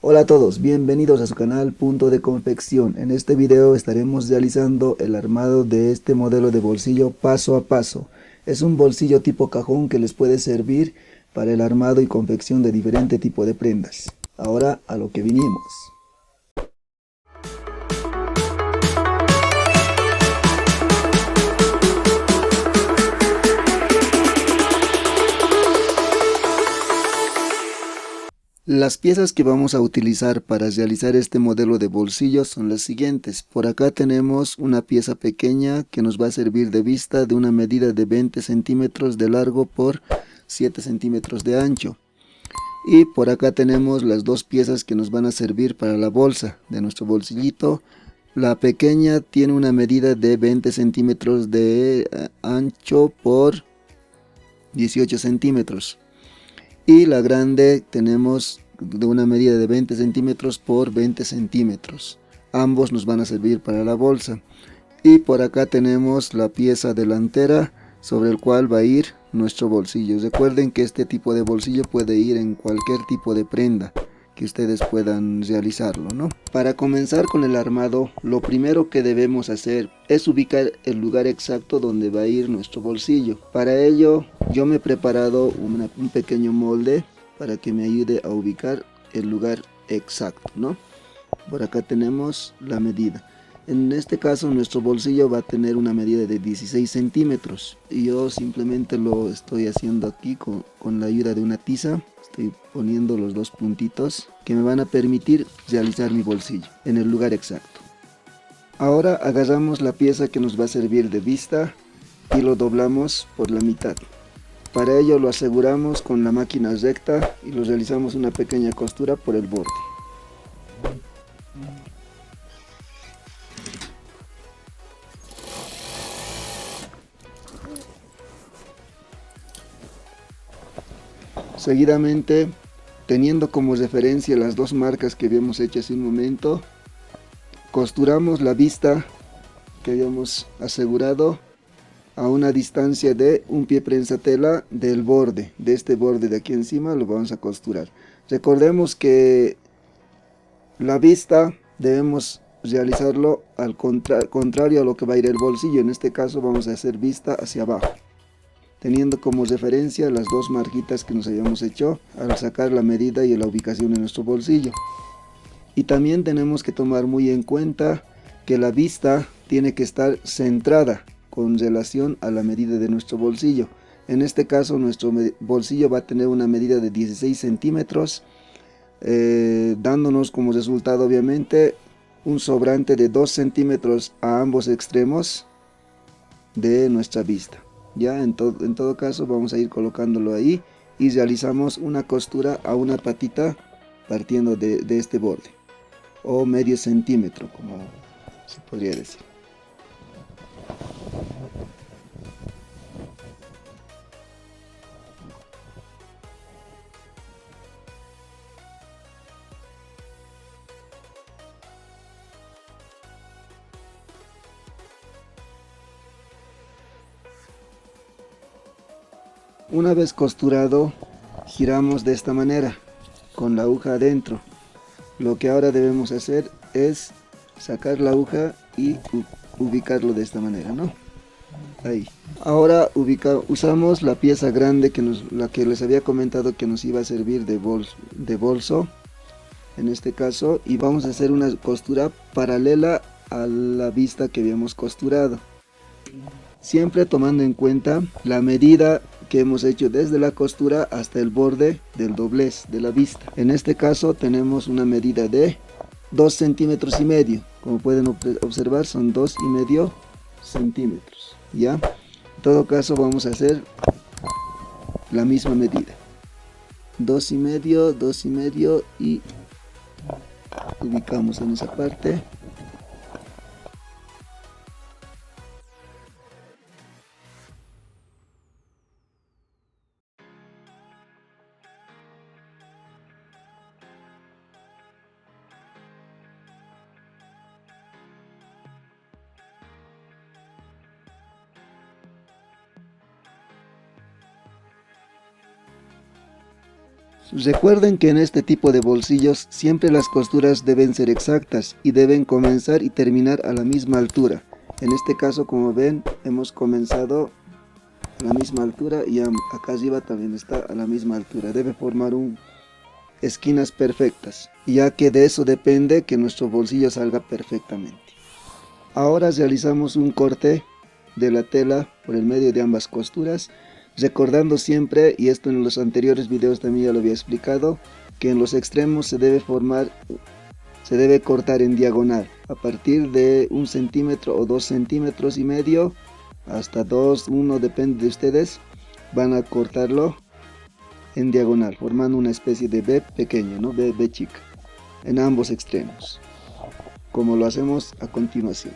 Hola a todos, bienvenidos a su canal Punto de Confección. En este video estaremos realizando el armado de este modelo de bolsillo paso a paso. Es un bolsillo tipo cajón que les puede servir para el armado y confección de diferente tipo de prendas. Ahora a lo que vinimos. Las piezas que vamos a utilizar para realizar este modelo de bolsillo son las siguientes. Por acá tenemos una pieza pequeña que nos va a servir de vista de una medida de 20 centímetros de largo por 7 centímetros de ancho. Y por acá tenemos las dos piezas que nos van a servir para la bolsa de nuestro bolsillito. La pequeña tiene una medida de 20 centímetros de ancho por 18 centímetros. Y la grande tenemos de una medida de 20 centímetros por 20 centímetros. Ambos nos van a servir para la bolsa. Y por acá tenemos la pieza delantera sobre el cual va a ir nuestro bolsillo. Recuerden que este tipo de bolsillo puede ir en cualquier tipo de prenda que ustedes puedan realizarlo, ¿no? Para comenzar con el armado, lo primero que debemos hacer es ubicar el lugar exacto donde va a ir nuestro bolsillo. Para ello yo me he preparado un pequeño molde para que me ayude a ubicar el lugar exacto, ¿no? Por acá tenemos la medida. En este caso nuestro bolsillo va a tener una medida de 16 centímetros y yo simplemente lo estoy haciendo aquí con la ayuda de una tiza. Estoy poniendo los dos puntitos que me van a permitir realizar mi bolsillo en el lugar exacto. Ahora agarramos la pieza que nos va a servir de vista y lo doblamos por la mitad. Para ello lo aseguramos con la máquina recta y lo realizamos una pequeña costura por el borde. Seguidamente, teniendo como referencia las dos marcas que habíamos hecho hace un momento, costuramos la vista que habíamos asegurado a una distancia de un pie prensa tela del borde, de este borde de aquí encima lo vamos a costurar. Recordemos que la vista debemos realizarlo al contrario a lo que va a ir el bolsillo. En este caso vamos a hacer vista hacia abajo, teniendo como referencia las dos marquitas que nos habíamos hecho al sacar la medida y la ubicación de nuestro bolsillo. Y también tenemos que tomar muy en cuenta que la vista tiene que estar centrada con relación a la medida de nuestro bolsillo. En este caso nuestro bolsillo va a tener una medida de 16 centímetros, dándonos como resultado obviamente un sobrante de 2 centímetros a ambos extremos de nuestra vista. Ya en todo caso vamos a ir colocándolo ahí y realizamos una costura a una patita partiendo de este borde, o medio centímetro como se podría decir. Una vez costurado, giramos de esta manera con la aguja adentro. Lo que ahora debemos hacer es sacar la aguja y ubicarlo de esta manera, ¿no? Ahí. Ahora usamos la pieza grande la que les había comentado que nos iba a servir de bolso, en este caso, y vamos a hacer una costura paralela a la vista que habíamos costurado, siempre tomando en cuenta la medida que hemos hecho desde la costura hasta el borde del doblez de la vista. En este caso tenemos una medida de 2 centímetros y medio. Como pueden observar, son 2,5 centímetros. ¿Ya? En todo caso vamos a hacer la misma medida. 2,5, 2,5 y ubicamos en esa parte. Recuerden que en este tipo de bolsillos siempre las costuras deben ser exactas y deben comenzar y terminar a la misma altura. En este caso, como ven, hemos comenzado a la misma altura y acá arriba también está a la misma altura. Debe formar esquinas perfectas, ya que de eso depende que nuestro bolsillo salga perfectamente. Ahora realizamos un corte de la tela por el medio de ambas costuras, recordando siempre, y esto en los anteriores videos también ya lo había explicado, que en los extremos se debe cortar en diagonal, a partir de 1 centímetro o 2,5 centímetros hasta 2, 1, depende de ustedes, van a cortarlo en diagonal, formando una especie de B pequeño, ¿no? B chica, en ambos extremos, como lo hacemos a continuación.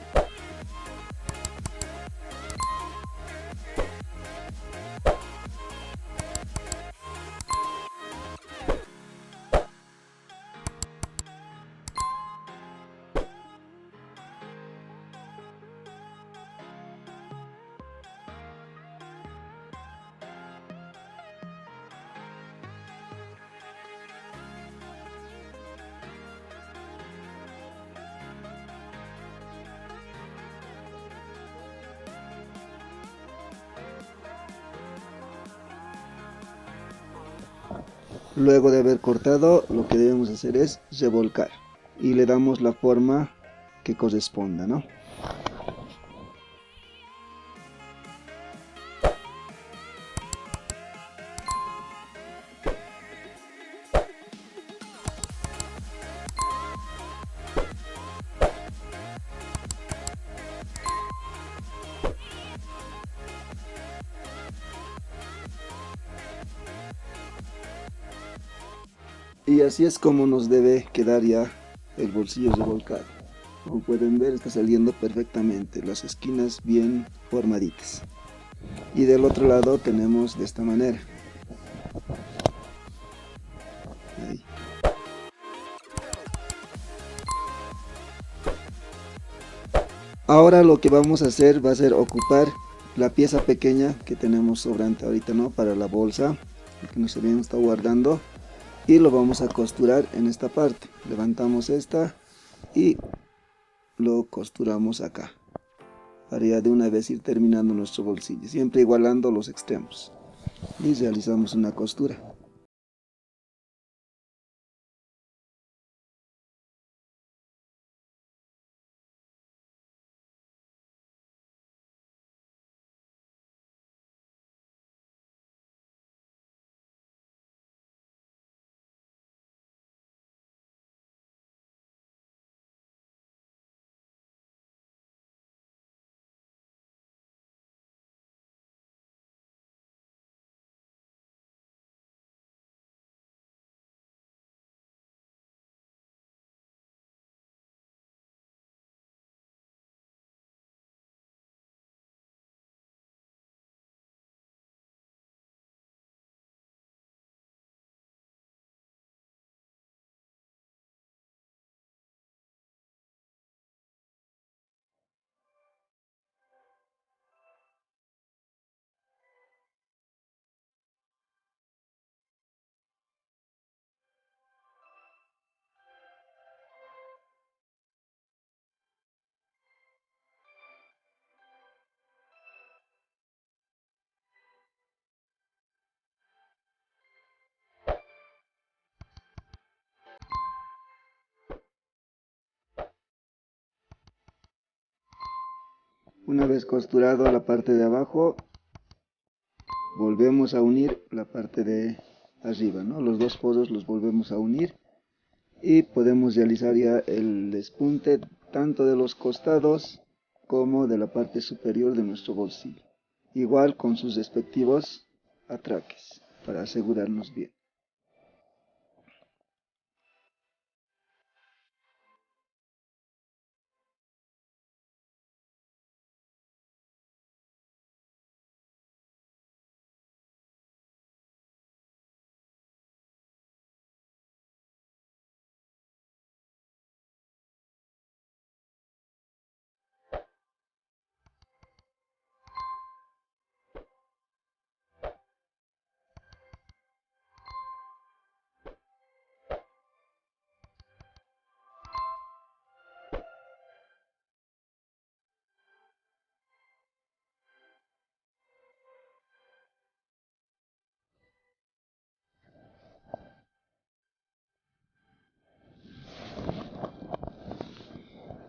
Luego de haber cortado, lo que debemos hacer es revolcar y le damos la forma que corresponda, ¿no? Y así es como nos debe quedar ya el bolsillo revolcado. Como pueden ver, está saliendo perfectamente, las esquinas bien formaditas. Y del otro lado tenemos de esta manera. Ahí. Ahora lo que vamos a hacer va a ser ocupar la pieza pequeña que tenemos sobrante ahorita, ¿no? Para la bolsa, que nos habíamos estado guardando. Y lo vamos a costurar en esta parte. Levantamos esta y lo costuramos acá, para ya de una vez ir terminando nuestro bolsillo, siempre igualando los extremos, y realizamos una costura. Una vez costurado la parte de abajo, volvemos a unir la parte de arriba, ¿no? Los dos pozos los volvemos a unir y podemos realizar ya el despunte tanto de los costados como de la parte superior de nuestro bolsillo, igual con sus respectivos atraques, para asegurarnos bien.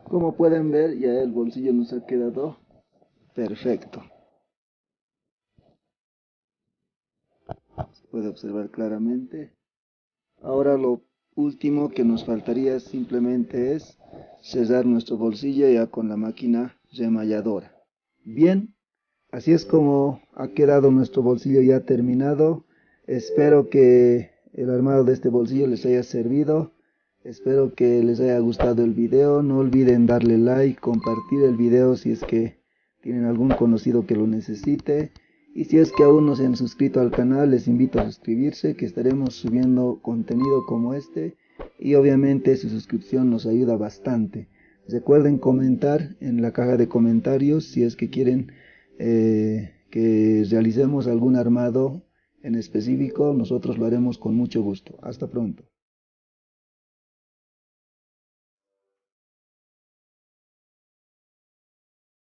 Como pueden ver, ya el bolsillo nos ha quedado perfecto. Se puede observar claramente. Ahora lo último que nos faltaría simplemente es cerrar nuestro bolsillo ya con la máquina remalladora. Bien, así es como ha quedado nuestro bolsillo ya terminado. Espero que el armado de este bolsillo les haya servido. Espero que les haya gustado el video. No olviden darle like, compartir el video si es que tienen algún conocido que lo necesite. Y si es que aún no se han suscrito al canal, les invito a suscribirse, que estaremos subiendo contenido como este. Y obviamente su suscripción nos ayuda bastante. Recuerden comentar en la caja de comentarios si es que quieren que realicemos algún armado en específico. Nosotros lo haremos con mucho gusto. Hasta pronto.